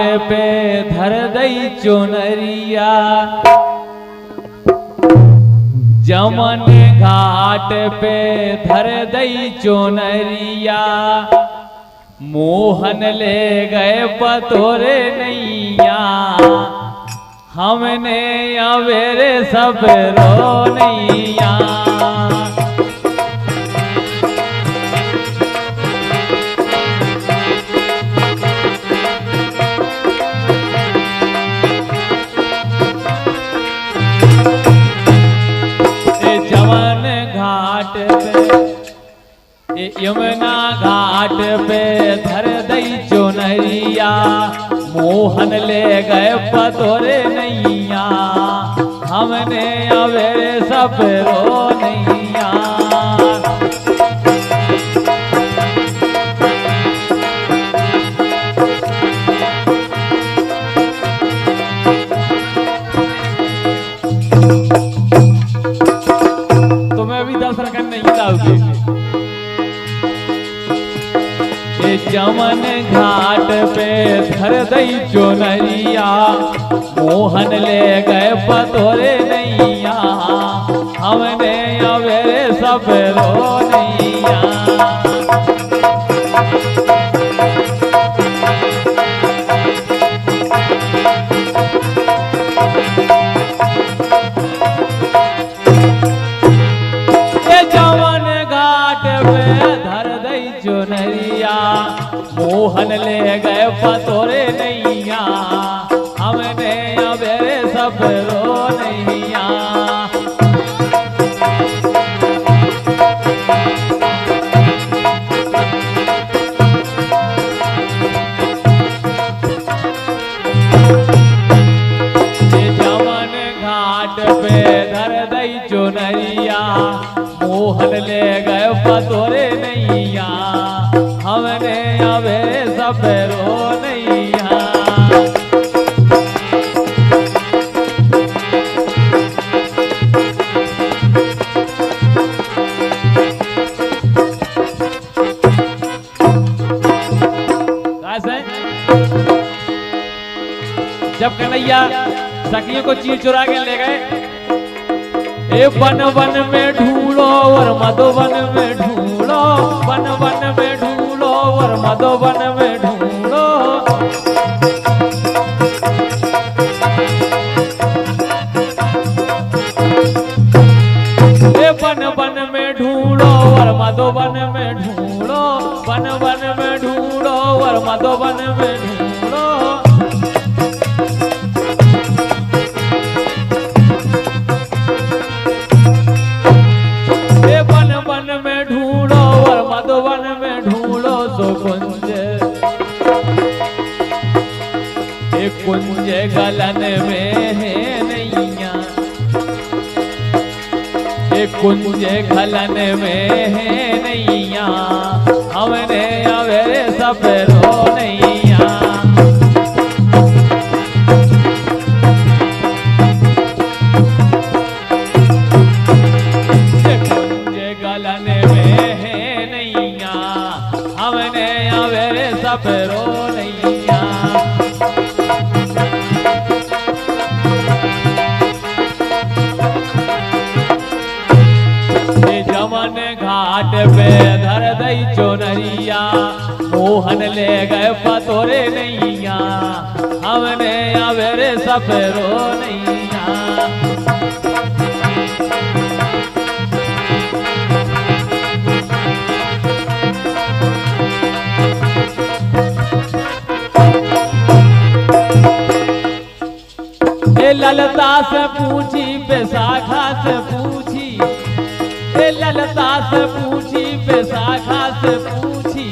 पे धर दई चुनरिया जमन घाट पे धर दई चुनरिया मोहन ले गए पतोरे नैया हमने अवेरे सब रो नैया यमुना घाट पे धर दई चुनरिया मोहन ले गए पतोरे नैया हमने अवेरे सब रो नैया तुम्हें भी दर्शन करने नहीं जाओगे। जमन घाट पे धर दई चुनरिया मोहन ले गए पतोरे नैया हमने अवेरे सब रो नैया जमन घाट पे धर दई चुनरिया मोहन ले गए पतोरे नैया हमने अवेरे सब रो नैया जमन घाट पे धर दई चुनरिया मोहन ले गए पतोरे नैया हमने अवेरे सब रो नैया जब कन्हैया सखियों को चीर चुरा के ले गए ए वन वन में ढूंढो और मधुवन में ढूंढो वन वन में ढूंढो और मधुवन में ढूंढो ए वन वन में ढूंढो और मधुवन में ढूंढो वन वन में ढूंढो और मधुवन में ढूंढो मधुवन में ढूंढो सो कुंज एक कुंज गलन में है नैया एक कुंज गलन में है नैया हमने अवेरे सब रो नैया कुंज गलन में है नैया हमने अवेरे सब रो नैया जमन घाट पे धर दई चुनरिया मोहन ले गए पतोरे नैया हमने अवेरे सब रो नैया ललता से पूछी बैसाखा से पूछी ललता से पूछी बैसाखा से पूछी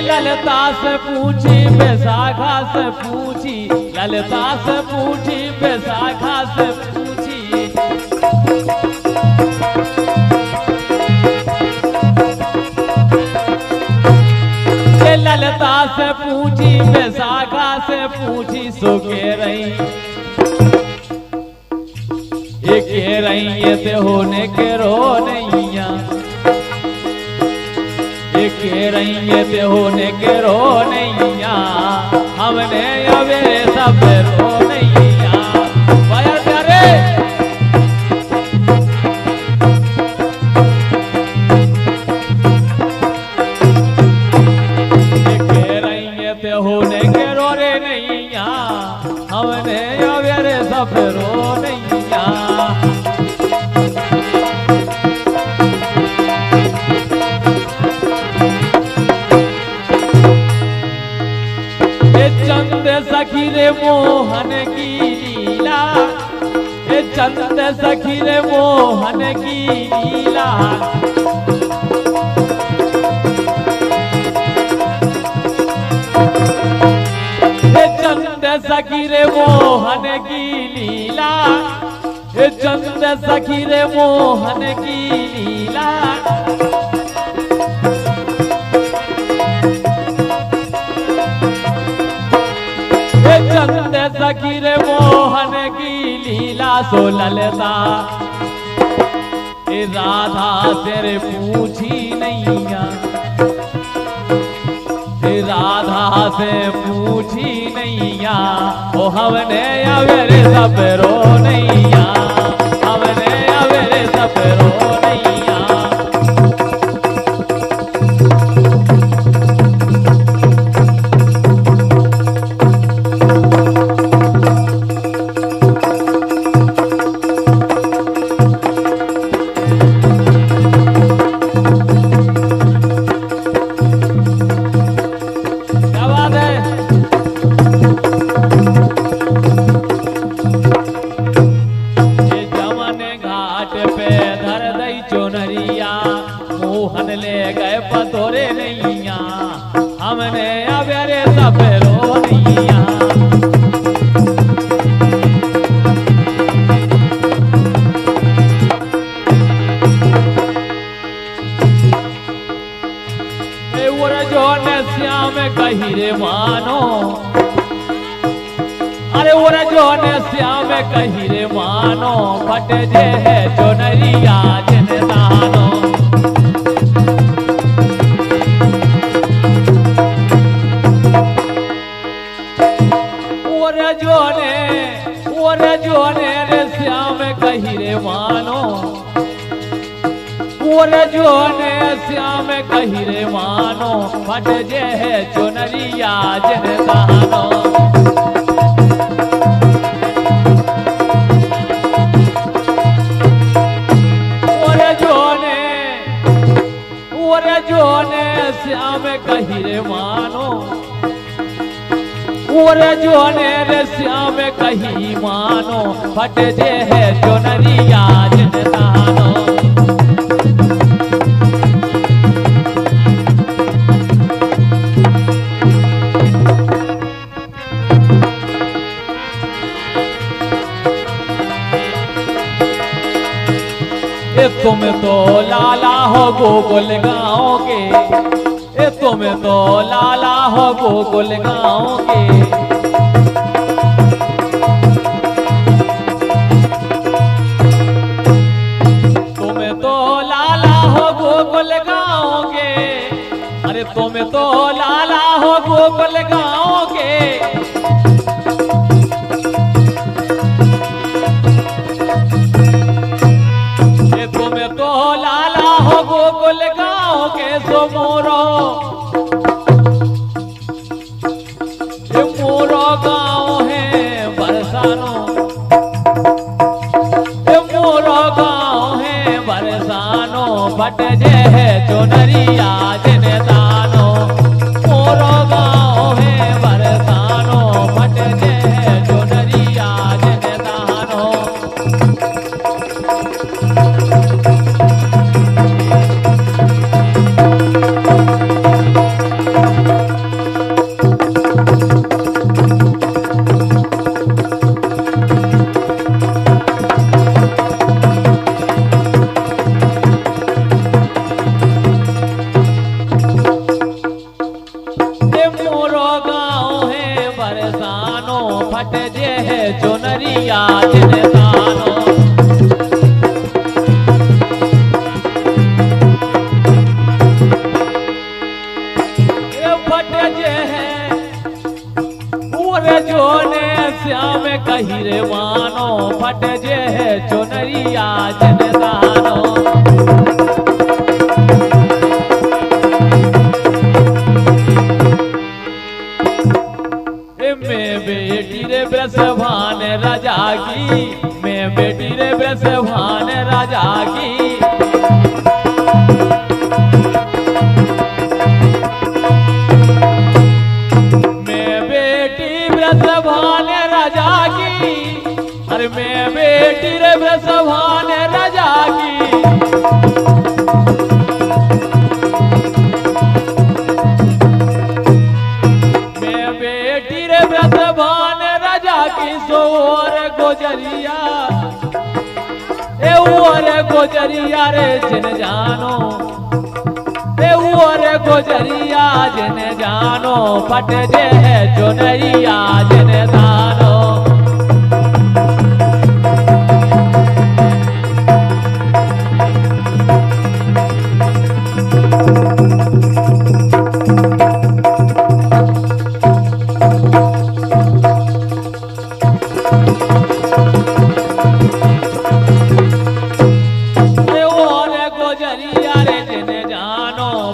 ललता से पूछी बैसाखा से पूछी ललता से पूछी बैसाखा से पूछी ललता से पूछी बैसाखा से पूछी सो के रही ये कह रही है ते होने के रो नैया रही ते होने के रो नैया हमने अवे सब रो नैया वाया प्यारे के रही ते होने के रो रे नैया हमने अवे सब रो नैया चंद सखी रे मोहन की लीला ए चंद सखी रे मोहन की लीला ए चंद सखी रे मोहन की लीला ए चंद सखी रे मोहन की लीला चंद सखी रे मोहन की लीला सो ललता ए राधा तेरे पूछी नैया ए राधा से पूछी नैया ओ हमने अवेरे सब रो नैया हमने अवेरे सब रो नैया मोहन ले गए पतोरे नैया हमने अवेरे सब रो नैया जो ने श्याम कही रे मानो अरे वो जो ने श्याम कही रे मानो फट जे है जो नरिया जिन दानो जो ने रे श्याम कही रे मानो जो ने श्याम कही रे मानो फट जे है चुनरिया जिन दानो जो ने श्याम कही रे मानो जो ने रे श्याम कही मानो फट जे है चुनरिया जिन दानो तुम तो लाला हो गोकुल गाँव के तुम तो लाला हो गोकुल गाँव के तुम तो लाला हो गोकुल गाँव के अरे तुम तो लाला हो गोकुल गाँव के गोकुल गाँव के सो मोरो गाँव है बरसानो मोरो गाँव है बरसानो बट जे है चुनरिया जिन दानो मोरो गाँव है बरसानो बट जे है चुनरिया जिन दानो गोजरिया, ए रे गोजरिया रे जिन जानो, ए रे गोजरिया जिन जानो, फट जे है चुनरिया जिन दानो।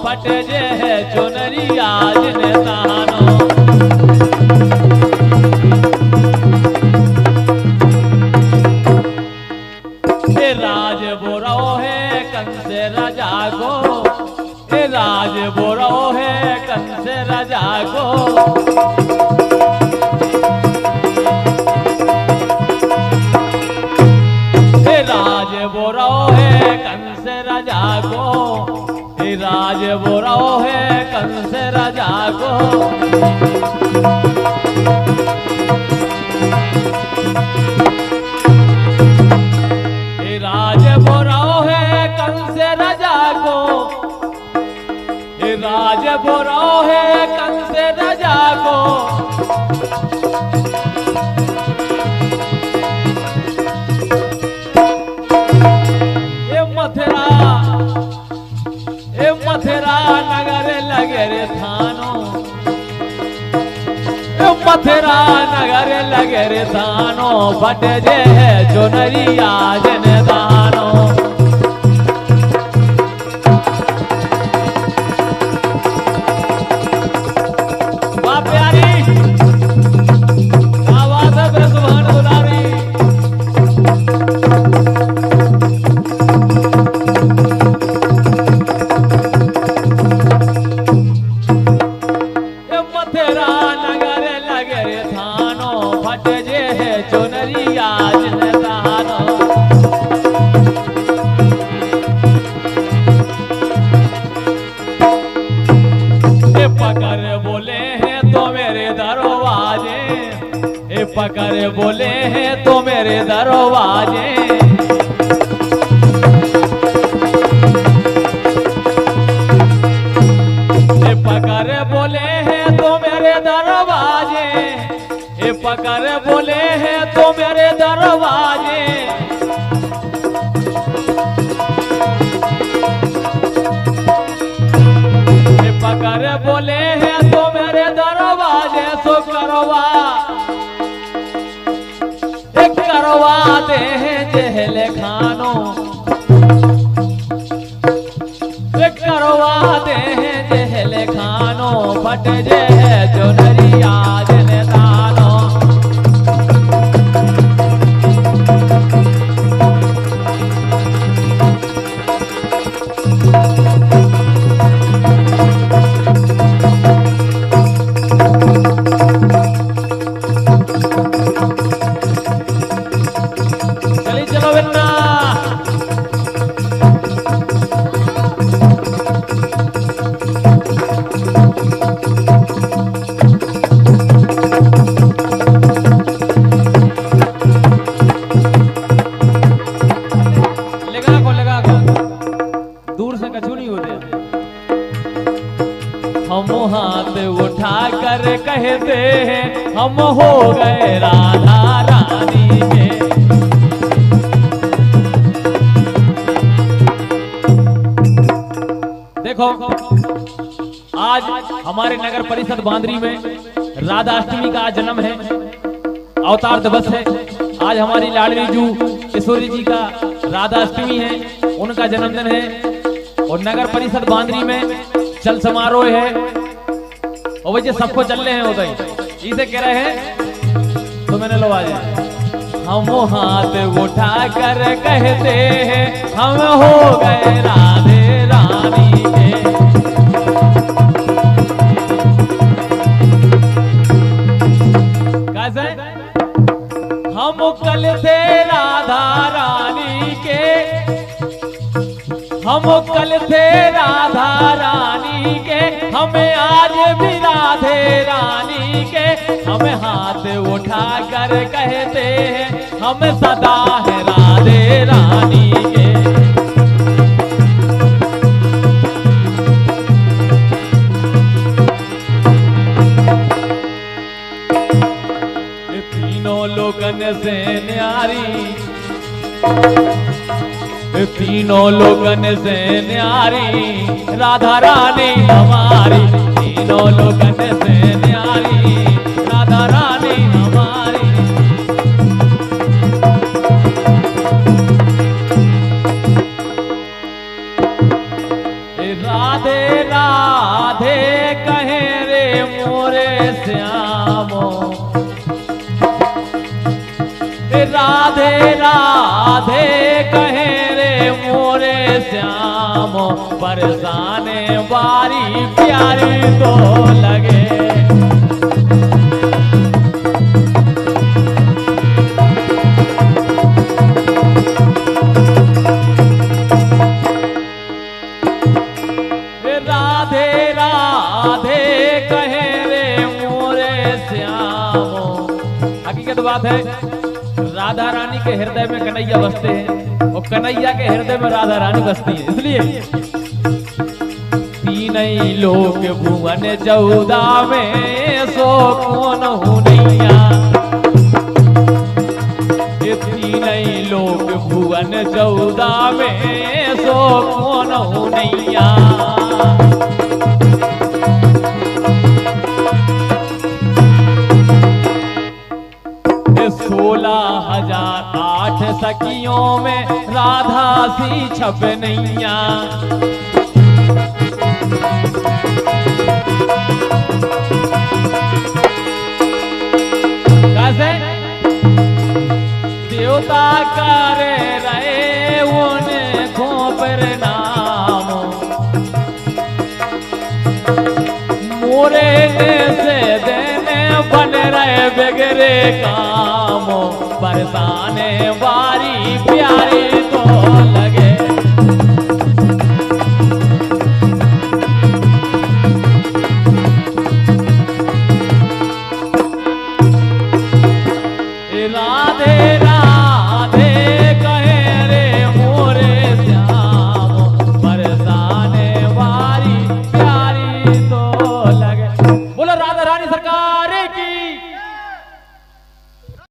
फट जे है चुनरिया जिन दानो। ए राज बोरो है कंस राजा को, ए राज बोरो है कंस राजा को, ए राज बोरो है कंस राजा को, राज बोरो है कंस राजा को। राज बोरो है कंस राजा को, राज बोरो है कंस राजा को। ये मथुरा, मथुरा नगर लगे रे थानो, मथुरा नगर लगे रे थानो, फट जे है चुनरिया जिन दानो। वाह प्यारी आवाज है सुभान दुलारी। चुनरिया जिन दानो। ए पकड़ बोले हैं तो मेरे दरवाजे, ए पकड़ बोले हैं तो मेरे दरवाजे। ए पकड़ बोले हैं तो मेरे दरवाजे, ए पकड़ बोले हैं तो मेरे दरवाजे। ए पकड़ बोले हैं तो मेरे दरवाजे। सो करवा, ए करवा दे हैं जेल खानो, ए करवा दे हैं जेल खानो, फट जे है चुनरिया जिन दानो। चली चलो बिन्ना। दूर से कछु नहीं होते। हम हाथ उठा कर कहते हैं हम हो गए राधा रानी के। देखो आज हमारे नगर परिषद बांद्री में राधाष्टमी का जन्म है, अवतार दिवस है। आज हमारी लाडली जू किशोरी जी का राधाष्टमी है, उनका जन्मदिन है। और नगर परिषद बांद्री में चल समारोह है और वैसे सबको चल रहे हैं उधर इसे कह रहे हैं। तो मैंने लो आज हम हाथ उठा कर कहते हैं हम हो गए राधे रानी के। कैसे हम कल थे राधा रानी के, हम कल थे राधा रानी के, हमें आज भी राधे रानी के। हम हाथ उठा कर कहते हैं हम सदा है राधे रानी के। तीनों लोगन से न्यारी, तीनों लोगन से न्यारी राधा रानी हमारी, तीनों लोगन से न्यारी राधा रानी हमारी। राधे राधे कहे रे मोरे श्यामो, राधे राधे कहे रे मोरे श्यामो, बरसाने बारी प्यारी तो लगे। राधे राधे कहे रे मोरे श्यामो। हकीकत बात है, राधा रानी के हृदय में कन्हैया बसते हैं और कन्हैया के हृदय में राधा रानी बसती है। इसलिए तीन ही लोक भुवन 14 में सो कौन हूँ नैया, ये तीन ही लोक भुवन 14 में सो कौन हूँ नैया। 16,008 सखियों में राधा सी छप नैया। कैसे देवता करे रहे उनको प्रणाम, मोरे से देने बन रहे बिगड़े काम, बरसाने बारी प्यारी तो